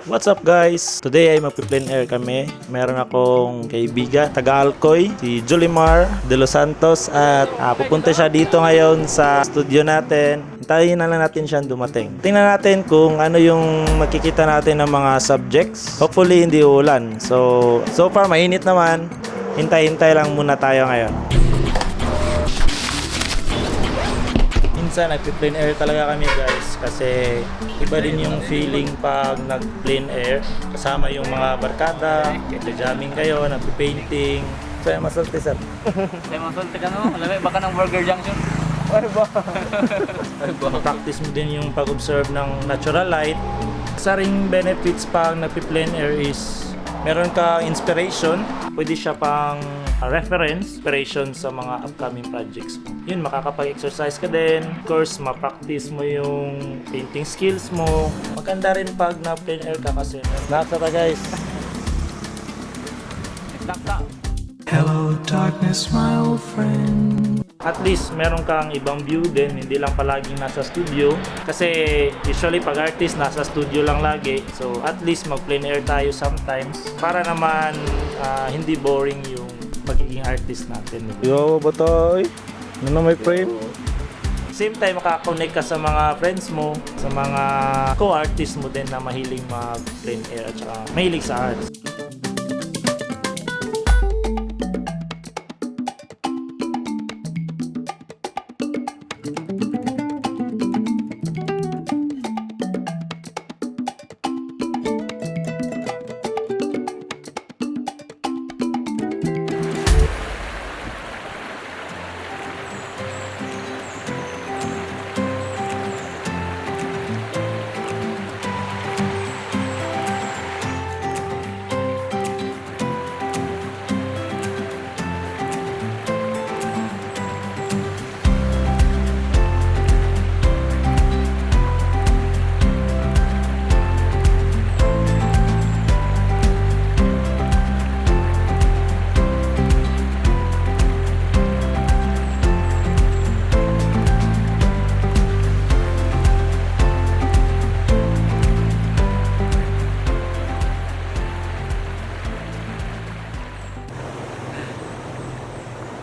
What's up guys? Today ay magpi-plein air kami. Meron akong kaibigan, taga-Alcoy, si Jolimar de Los Santos at pupunta siya dito ngayon sa studio natin. Hintayin na lang natin siyang dumating. Tingnan natin kung ano yung makikita natin ng mga subjects. Hopefully hindi uulan. So far mainit naman. Hintay-hintay lang muna tayo ngayon. Minsan nagpi-plein air talaga kami guys kasi iba din yung feeling pag nag-plein air kasama yung mga barkada, jamming kayo, nagpi-painting. So masulti sir. Masulti ka no? Alam mo, baka ng Burger Junction. Ay ba? Practice mo din yung pag-observe ng natural light. Isa ring benefits pag nagpi-plein air is meron ka inspiration, pwede siya pang reference, inspiration sa mga upcoming projects mo. Yun, makakapag-exercise ka din. Of course, ma-practice mo yung painting skills mo. Maganda rin pag na-plein air ka kasi. Nasa ta guys. Hello darkness my old friend. At least meron kang ibang view din, hindi lang palaging nasa studio. Kasi usually pag artist nasa studio lang lagi. So at least mag-plein air tayo sometimes para naman hindi boring yung magiging artist natin. Yo, batoy. Ano na may frame? Same time makakonect ka sa mga friends mo, sa mga co-artist mo din na mahilig mag-plein air at saka mahilig sa arts.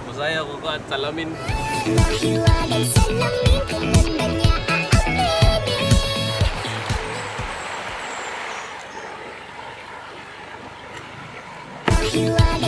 Masaya ko ka at salamin. Hiwa-hiwa dan salamin kegandanya Hiwa